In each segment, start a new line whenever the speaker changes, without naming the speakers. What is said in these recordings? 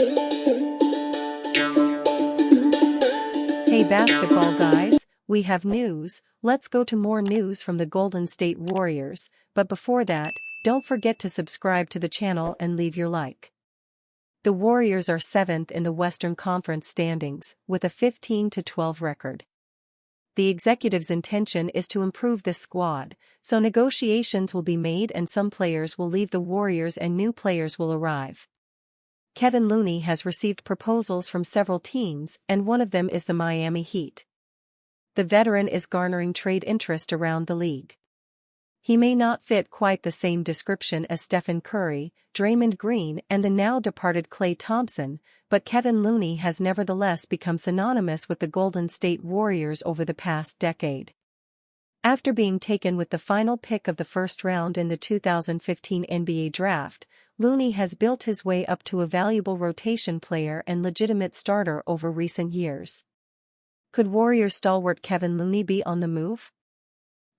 Hey basketball guys, we have news. Let's go to more news from the Golden State Warriors, but before that, don't forget to subscribe to the channel and leave your like. The Warriors are 7th in the Western Conference standings, with a 15-12 record. The executive's intention is to improve this squad, so negotiations will be made and some players will leave the Warriors and new players will arrive. Kevon Looney has received proposals from several teams, and one of them is the Miami Heat. The veteran is garnering trade interest around the league. He may not fit quite the same description as Stephen Curry, Draymond Green and the now-departed Klay Thompson, but Kevon Looney has nevertheless become synonymous with the Golden State Warriors over the past decade. After being taken with the final pick of the first round in the 2015 NBA draft, Looney has built his way up to a valuable rotation player and legitimate starter over recent years. Could Warriors stalwart Kevon Looney be on the move?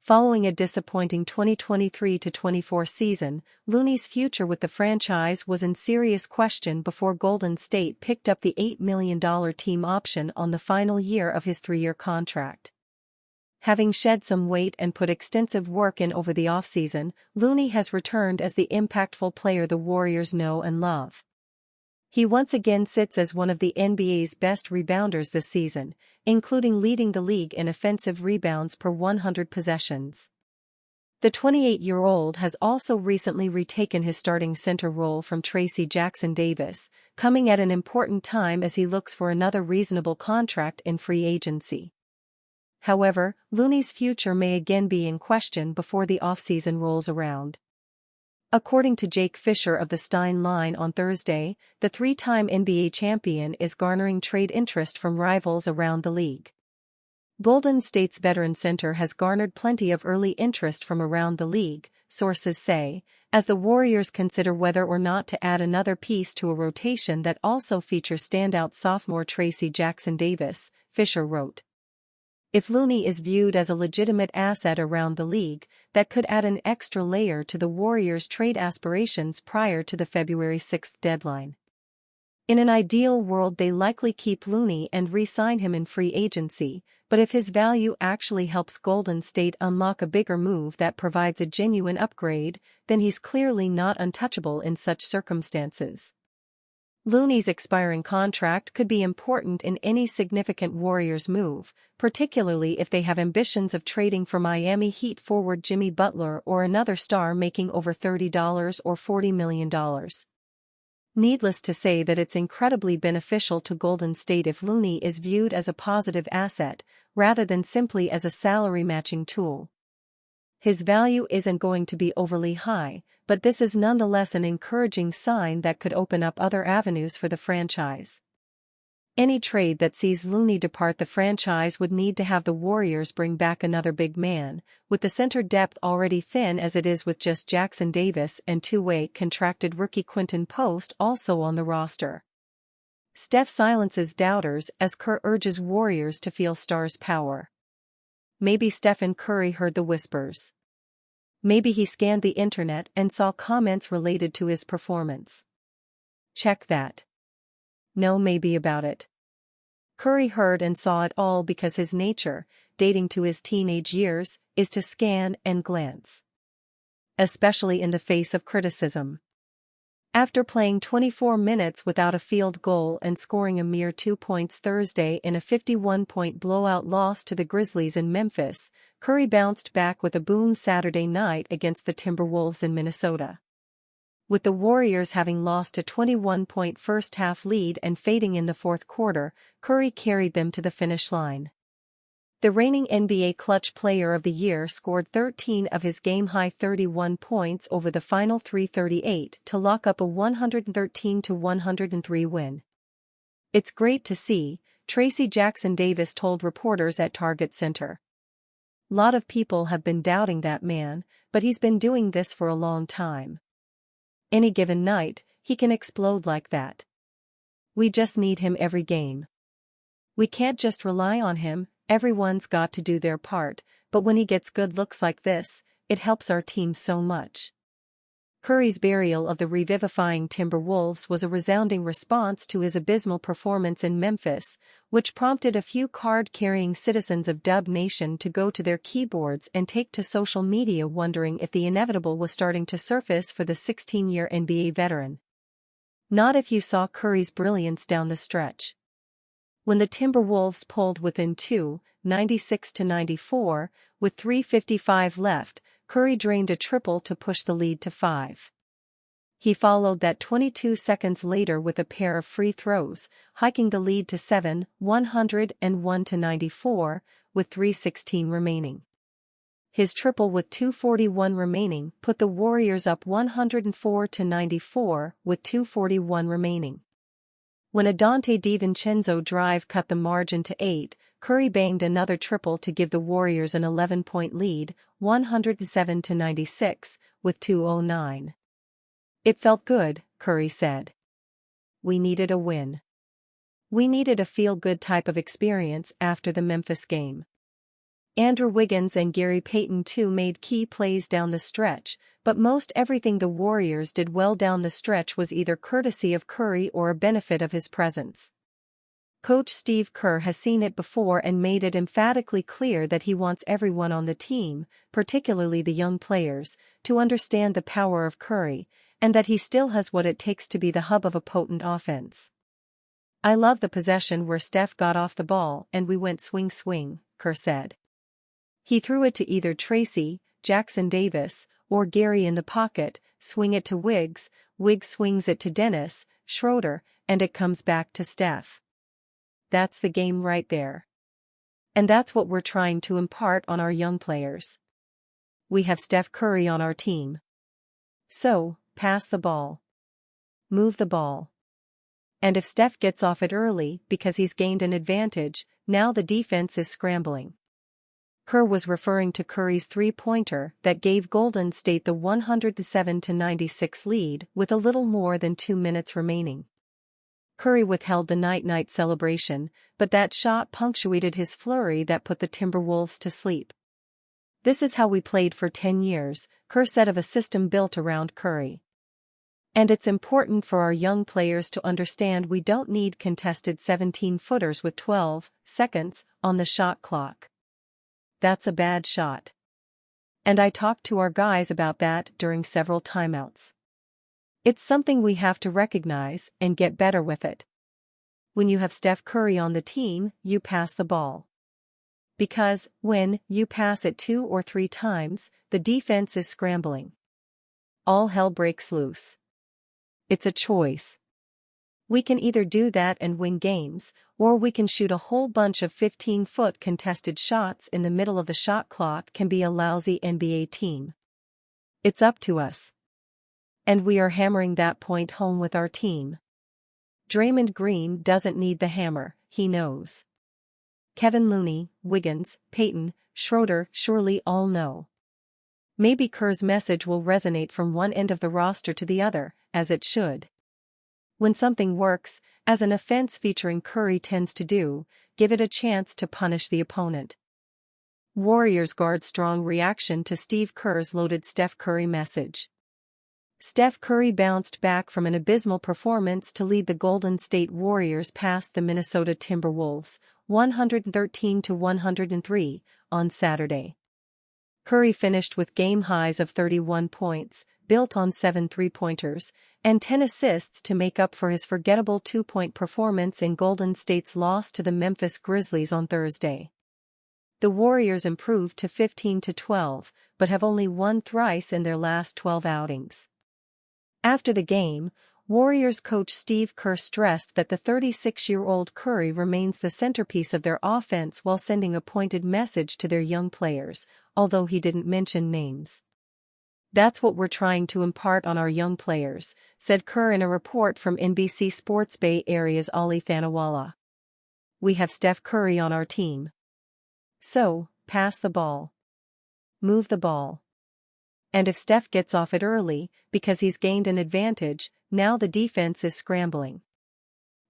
Following a disappointing 2023-24 season, Looney's future with the franchise was in serious question before Golden State picked up the $8 million team option on the final year of his 3-year contract. Having shed some weight and put extensive work in over the offseason, Looney has returned as the impactful player the Warriors know and love. He once again sits as one of the NBA's best rebounders this season, including leading the league in offensive rebounds per 100 possessions. The 28-year-old has also recently retaken his starting center role from Tracy Jackson-Davis, coming at an important time as he looks for another reasonable contract in free agency. However, Looney's future may again be in question before the offseason rolls around. According to Jake Fisher of the Stein Line on Thursday, the 3-time NBA champion is garnering trade interest from rivals around the league. Golden State's veteran center has garnered plenty of early interest from around the league, sources say, as the Warriors consider whether or not to add another piece to a rotation that also features standout sophomore Tracy Jackson-Davis, Fisher wrote. If Looney is viewed as a legitimate asset around the league, that could add an extra layer to the Warriors' trade aspirations prior to the February 6 deadline. In an ideal world they likely keep Looney and re-sign him in free agency, but if his value actually helps Golden State unlock a bigger move that provides a genuine upgrade, then he's clearly not untouchable in such circumstances. Looney's expiring contract could be important in any significant Warriors move, particularly if they have ambitions of trading for Miami Heat forward Jimmy Butler or another star making over $30 or $40 million. Needless to say that it's incredibly beneficial to Golden State if Looney is viewed as a positive asset, rather than simply as a salary-matching tool. His value isn't going to be overly high, but this is nonetheless an encouraging sign that could open up other avenues for the franchise. Any trade that sees Looney depart the franchise would need to have the Warriors bring back another big man, with the center depth already thin as it is with just Jackson-Davis and two-way contracted rookie Quinton Post also on the roster. Steph silences doubters as Kerr urges Warriors to feel stars' power. Maybe Stephen Curry heard the whispers. Maybe he scanned the internet and saw comments related to his performance. Check that. No maybe about it. Curry heard and saw it all because his nature, dating to his teenage years, is to scan and glance. Especially in the face of criticism. After playing 24 minutes without a field goal and scoring a mere 2 points Thursday in a 51-point blowout loss to the Grizzlies in Memphis, Curry bounced back with a boom Saturday night against the Timberwolves in Minnesota. With the Warriors having lost a 21-point first-half lead and fading in the fourth quarter, Curry carried them to the finish line. The reigning NBA Clutch Player of the Year scored 13 of his game-high 31 points over the final 3:38 to lock up a 113-103 win. "It's great to see," Tracy Jackson-Davis told reporters at Target Center. "Lot of people have been doubting that man, but he's been doing this for a long time. Any given night, he can explode like that. We just need him every game. We can't just rely on him. Everyone's got to do their part, but when he gets good looks like this, it helps our team so much." Curry's burial of the revivifying Timberwolves was a resounding response to his abysmal performance in Memphis, which prompted a few card-carrying citizens of Dub Nation to go to their keyboards and take to social media wondering if the inevitable was starting to surface for the 16-year NBA veteran. Not if you saw Curry's brilliance down the stretch. When the Timberwolves pulled within 2, 96-94, with 3:55 left, Curry drained a triple to push the lead to 5. He followed that 22 seconds later with a pair of free throws, hiking the lead to 7, 101-94, with 3:16 remaining. His triple with 2:41 remaining put the Warriors up 104-94 with 2:41 remaining. When a Dante DiVincenzo drive cut the margin to 8, Curry banged another triple to give the Warriors an 11-point lead, 107-96, with 2:09. "It felt good," Curry said. "We needed a win. We needed a feel-good type of experience after the Memphis game." Andrew Wiggins and Gary Payton too made key plays down the stretch, but most everything the Warriors did well down the stretch was either courtesy of Curry or a benefit of his presence. Coach Steve Kerr has seen it before and made it emphatically clear that he wants everyone on the team, particularly the young players, to understand the power of Curry, and that he still has what it takes to be the hub of a potent offense. "I love the possession where Steph got off the ball and we went swing," Kerr said. He threw it to either Tracy, Jackson Davis, or Gary in the pocket, swing it to Wiggs, Wiggs swings it to Dennis, Schroeder, and it comes back to Steph. That's the game right there. And that's what we're trying to impart on our young players. We have Steph Curry on our team. So, pass the ball. Move the ball. And if Steph gets off it early because he's gained an advantage, now the defense is scrambling." Kerr was referring to Curry's three-pointer that gave Golden State the 107-96 lead with a little more than 2 minutes remaining. Curry withheld the night-night celebration, but that shot punctuated his flurry that put the Timberwolves to sleep. "This is how we played for 10 years, Kerr said of a system built around Curry. And it's important for our young players to understand we don't need contested 17-footers with 12 seconds on the shot clock. That's a bad shot. And I talked to our guys about that during several timeouts. It's something we have to recognize and get better with it. When you have Steph Curry on the team, you pass the ball. Because, when you pass it 2 or 3 times, the defense is scrambling. All hell breaks loose. It's a choice. We can either do that and win games, or we can shoot a whole bunch of 15-foot contested shots in the middle of the shot clock can be a lousy NBA team. It's up to us. And we are hammering that point home with our team. Draymond Green doesn't need the hammer, he knows. Kevon Looney, Wiggins, Payton, Schroeder surely all know. Maybe Kerr's message will resonate from one end of the roster to the other, as it should. When something works, as an offense featuring Curry tends to do, give it a chance to punish the opponent. Warriors guard strong reaction to Steve Kerr's loaded Steph Curry message. Steph Curry bounced back from an abysmal performance to lead the Golden State Warriors past the Minnesota Timberwolves, 113-103, on Saturday. Curry finished with game highs of 31 points, built on 7 three-pointers, and 10 assists to make up for his forgettable 2-point performance in Golden State's loss to the Memphis Grizzlies on Thursday. The Warriors improved to 15-12, but have only won thrice in their last 12 outings. After the game, Warriors coach Steve Kerr stressed that the 36-year-old Curry remains the centerpiece of their offense while sending a pointed message to their young players, although he didn't mention names. "That's what we're trying to impart on our young players," said Kerr in a report from NBC Sports Bay Area's Ali Thanawala. "We have Steph Curry on our team. So, pass the ball. Move the ball. And if Steph gets off it early, because he's gained an advantage, now the defense is scrambling."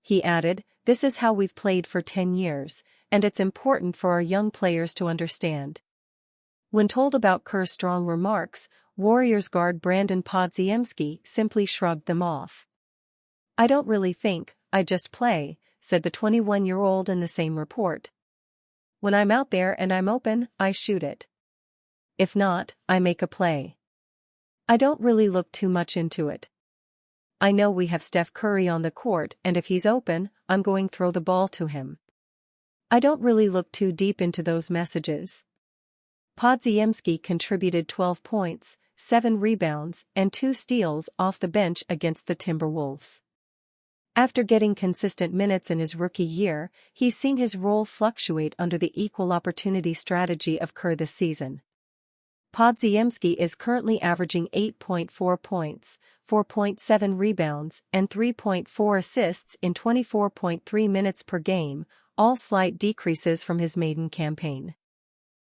He added, "This is how we've played for 10 years, and it's important for our young players to understand. When told about Kerr's strong remarks, Warriors guard Brandon Podziemski simply shrugged them off. "I don't really think, I just play," said the 21-year-old in the same report. "When I'm out there and I'm open, I shoot it. If not, I make a play. I don't really look too much into it. I know we have Steph Curry on the court and if he's open, I'm going to throw the ball to him. I don't really look too deep into those messages." Podziemski contributed 12 points, 7 rebounds, and 2 steals off the bench against the Timberwolves. After getting consistent minutes in his rookie year, he's seen his role fluctuate under the equal opportunity strategy of Kerr this season. Podziemski is currently averaging 8.4 points, 4.7 rebounds, and 3.4 assists in 24.3 minutes per game, all slight decreases from his maiden campaign.